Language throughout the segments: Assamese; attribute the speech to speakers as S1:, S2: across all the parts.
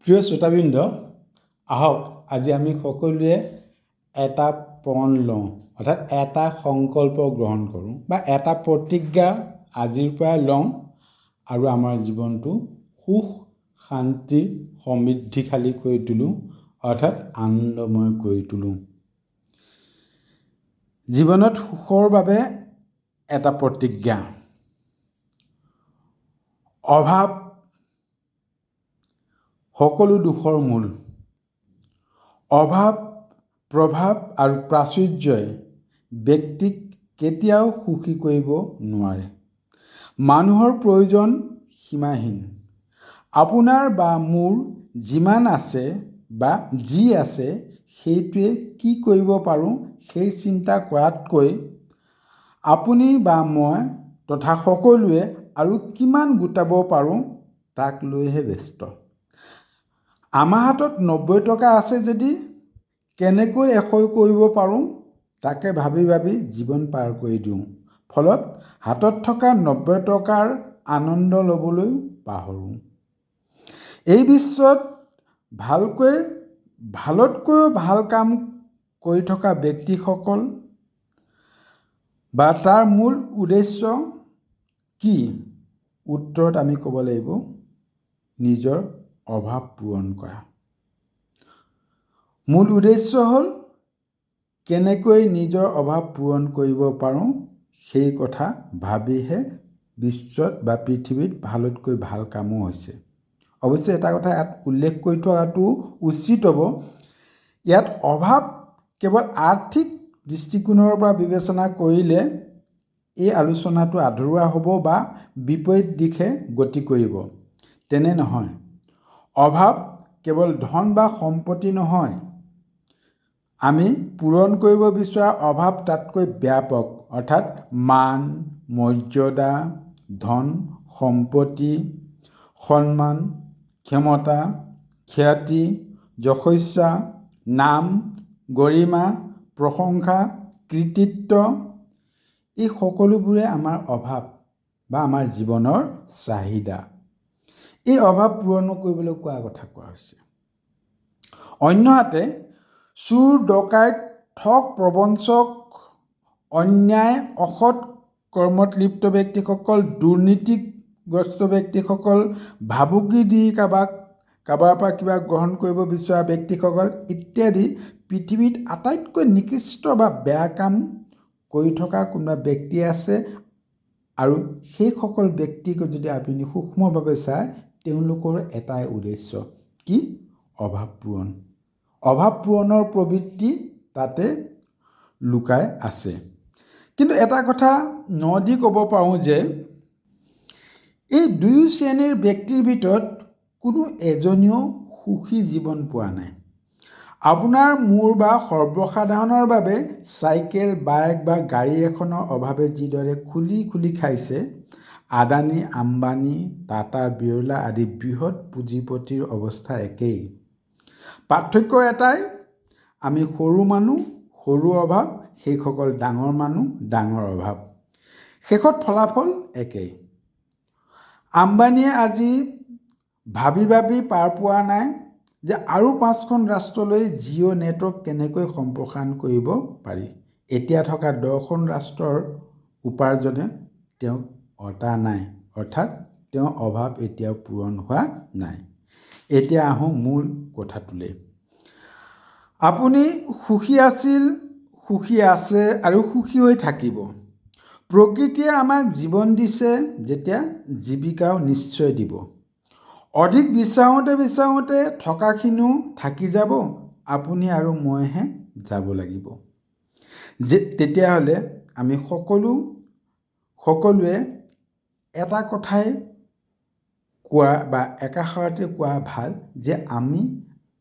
S1: প্ৰিয় শ্ৰোতাবৃন্দ, আহক আজি আমি সকলোৱে এটা পণ লওঁ, অৰ্থাৎ এটা সংকল্প গ্ৰহণ কৰোঁ বা এটা প্ৰতিজ্ঞা আজিৰ পৰা লওঁ আৰু আমাৰ জীৱনটো সুখ শান্তি সমৃদ্ধিশালী কৰি তোলোঁ, অৰ্থাৎ আনন্দময় কৰি তোলোঁ। জীৱনত সুখৰ বাবে এটা প্ৰতিজ্ঞা। অভাৱ সকলো দুখৰ মূল। অভাৱ, প্ৰভাৱ আৰু প্ৰাচুৰ্যই ব্যক্তিক কেতিয়াও সুখী কৰিব নোৱাৰে। মানুহৰ প্ৰয়োজন সীমাহীন। আপোনাৰ বা মোৰ যিমান আছে বা যি আছে সেইটোৱে কি কৰিব পাৰোঁ সেই চিন্তা কৰাতকৈ আপুনি বা মই তথা সকলোৱে আৰু কিমান গোটাব পাৰোঁ তাক লৈহে ব্যস্ত। আমাৰ হাতত 90 টকা আছে যদি কেনেকৈ এশই কৰিব পাৰোঁ তাকে ভাবি ভাবি জীৱন পাৰ কৰি দিওঁ। ফলত হাতত থকা 90 টকাৰ আনন্দ ল'বলৈ পাহৰোঁ। এই বিশ্বত ভালতকৈও ভাল কাম কৰি থকা ব্যক্তিসকল বা তাৰ মূল উদ্দেশ্য কি? উত্তৰত আমি ক'ব লাগিব নিজৰ অভাৱ পূৰণ কৰা। মূল উদ্দেশ্য হ'ল কেনেকৈ নিজৰ অভাৱ পূৰণ কৰিব পাৰোঁ সেই কথা ভাবিহে বিশ্বত বা পৃথিৱীত ভালতকৈ ভাল কামো হৈছে। অৱশ্যে এটা কথা ইয়াত উল্লেখ কৰি থোৱাটো উচিত হ'ব, ইয়াত অভাৱ কেৱল আৰ্থিক দৃষ্টিকোণৰ পৰা বিবেচনা কৰিলে এই আলোচনাটো আধৰুৱা হ'ব বা বিপৰীত দিশে গতি কৰিব। তেনে নহয়। অভাৱ কেৱল ধন বা সম্পত্তি নহয়। আমি পূৰণ কৰিব বিচৰা অভাৱ তাতকৈ ব্যাপক, অৰ্থাৎ মান, মৰ্যাদা, ধন, সম্পত্তি, সন্মান, ক্ষমতা, খ্যাতি, যশস্যা, নাম, গৰিমা, প্ৰশংসা, কৃতিত্ব এই সকলোবোৰে আমাৰ অভাৱ বা আমাৰ জীৱনৰ চাহিদা। এই অভাৱ পূৰণ কৰিবলৈ কোৱা কথা কোৱা হৈছে। অন্যহাতে চোৰ, ডকাইত, ঠগ, প্ৰবঞ্চক, অন্যায়, অসৎ কৰ্মত লিপ্ত ব্যক্তিসকল, দুৰ্নীতিগ্ৰস্ত ব্যক্তিসকল, ভাবুকি দি কাৰোবাৰ পৰা কিবা গ্ৰহণ কৰিব বিচৰা ব্যক্তিসকল ইত্যাদি পৃথিৱীত আটাইতকৈ নিকৃষ্ট বা বেয়া কাম কৰি থকা কোনোবা ব্যক্তি আছে আৰু সেইসকল ব্যক্তিক যদি আপুনি সূক্ষ্মভাৱে চায় তেওঁলোকৰ এটাই উদ্দেশ্য, কি? অভাৱ পূৰণ। অভাৱ পূৰণৰ প্ৰবৃত্তি তাতে লুকাই আছে। কিন্তু এটা কথা দি ক'ব পাৰোঁ যে এই দুয়ো শ্ৰেণীৰ ব্যক্তিৰ ভিতৰত কোনো এজনেও সুখী জীৱন পোৱা নাই। আপোনাৰ মোৰ বা সৰ্বসাধাৰণৰ বাবে চাইকেল, বাইক বা গাড়ী এখনৰ অভাৱে যিদৰে খুলি খাইছে, আদানী, আম্বানী, টাটা, বিৰলা আদি বৃহৎ পুঁজিপতিৰ অৱস্থা একেই। পাৰ্থক্য এটাই, আমি সৰু মানুহ, সৰু অভাৱ, সেইসকল ডাঙৰ মানুহ, ডাঙৰ অভাৱ। শেষত ফলাফল একেই। আম্বানীয়ে আজি ভাবি পাৰ পোৱা নাই যে আৰু 5খন ৰাষ্ট্ৰলৈ জিঅ' নেটৱৰ্ক কেনেকৈ সম্প্ৰসাৰণ কৰিব পাৰি। এতিয়া থকা 10খন ৰাষ্ট্ৰৰ উপাৰ্জনে তেওঁক অতা নাই, অৰ্থাৎ তেওঁৰ অভাৱ এতিয়াও পূৰণ হোৱা নাই। এতিয়া আহোঁ মূল কথাটোলৈ। আপুনি সুখী আছিল, সুখী আছে আৰু সুখী হৈ থাকিব। প্ৰকৃতিয়ে আমাক জীৱন দিছে যেতিয়া জীৱিকাও নিশ্চয় দিব। অধিক বিচাৰোঁতে থকাখিনিও থাকি যাব, আপুনি আৰু মইহে যাব লাগিব। তেতিয়াহ'লে আমি সকলোৱে এটা কথাই কোৱা বা একাষাৰতে কোৱা ভাল যে আমি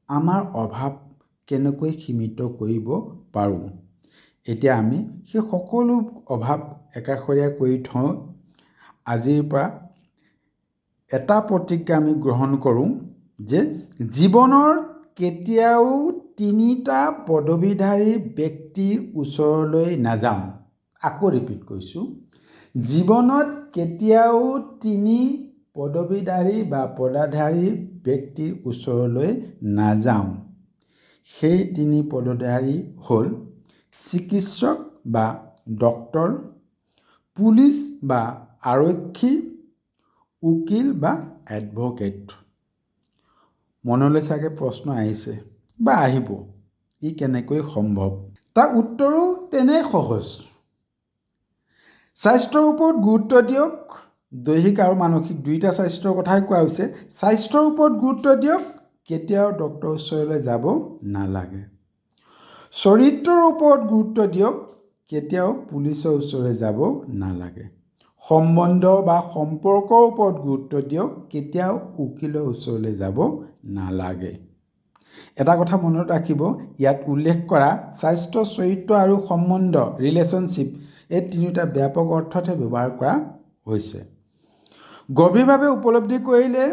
S1: আমাৰ অভাৱ কেনেকৈ সীমিত কৰিব পাৰোঁ। এতিয়া আমি সেই সকলো অভাৱ একাষৰীয়া কৰি থওঁ। আজিৰ পৰা এটা প্ৰতিজ্ঞা আমি গ্ৰহণ কৰোঁ যে জীৱনৰ কেতিয়াও 3টা পদবীধাৰী ব্যক্তিৰ ওচৰলৈ নাযাওঁ। আকৌ ৰিপিট কৰিছোঁ, জীৱনত কেতিয়াও পদবীধাৰী বা পদাধাৰী ব্যক্তিৰ ওচৰলৈ নাযাওঁ। সেই তিনি পদধাৰী হ'ল চিকিৎসক বা ডক্তৰ, পুলিচ বা আৰক্ষী, উকিল বা এডভকেট। মনলৈ চাগে প্ৰশ্ন আহিছে বা আহিব, ই কেনেকৈ সম্ভৱ? তাৰ উত্তৰো তেনে সহজ। স্বাস্থ্যৰ ওপৰত গুৰুত্ব দিয়ক। দৈহিক আৰু মানসিক দুয়োটা স্বাস্থ্যৰ কথাই কোৱা হৈছে। স্বাস্থ্যৰ ওপৰত গুৰুত্ব দিয়ক, কেতিয়াও ডক্তৰৰ ওচৰলৈ যাব নালাগে। চৰিত্ৰৰ ওপৰত গুৰুত্ব দিয়ক, কেতিয়াও পুলিচৰ ওচৰলৈ যাব নালাগে। সম্বন্ধ বা সম্পৰ্কৰ ওপৰত গুৰুত্ব দিয়ক, কেতিয়াও উকিলৰ ওচৰলৈ যাব নালাগে। এটা কথা মনত ৰাখিব, ইয়াত উল্লেখ কৰা স্বাস্থ্য, চৰিত্ৰ আৰু সম্বন্ধ, ৰিলেশ্যনশ্বিপ, এই তিনিওটা ব্যাপক অৰ্থতহে ব্যৱহাৰ কৰা হৈছে। গভীৰভাৱে উপলব্ধি কৰিলে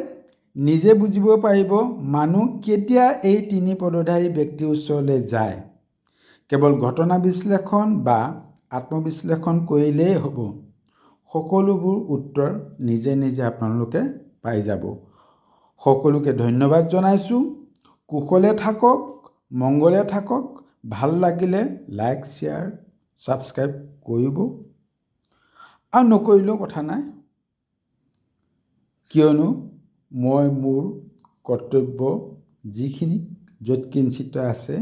S1: নিজে বুজিব পাৰিব মানুহ কেতিয়া এই তিনি পদধাৰী ব্যক্তিৰ ওচৰলৈ যায়। কেৱল ঘটনা বিশ্লেষণ বা আত্মবিশ্লেষণ কৰিলেই হ'ব। সকলোবোৰ উত্তৰ নিজে নিজে আপোনালোকে পাই যাব। সকলোকে ধন্যবাদ জনাইছোঁ। কুশলে থাকক, মংগলে থাকক। ভাল লাগিলে লাইক, শ্বেয়াৰ, ছাবস্ক্ৰাইব কৰিব আৰু নকৰিলেও কথা নাই, কিয়নো মই মোৰ কৰ্তব্য যিখিনি য'ত কিঞ্চিত আছে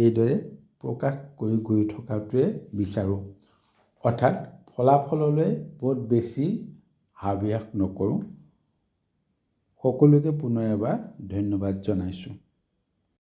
S1: এইদৰে প্ৰকাশ কৰি গৈ থকাটোৱে বিচাৰোঁ। অৰ্থাৎ ফলাফললৈ বহুত বেছি হাবিয়াস নকৰোঁ। সকলোকে পুনৰ এবাৰ ধন্যবাদ জনাইছোঁ।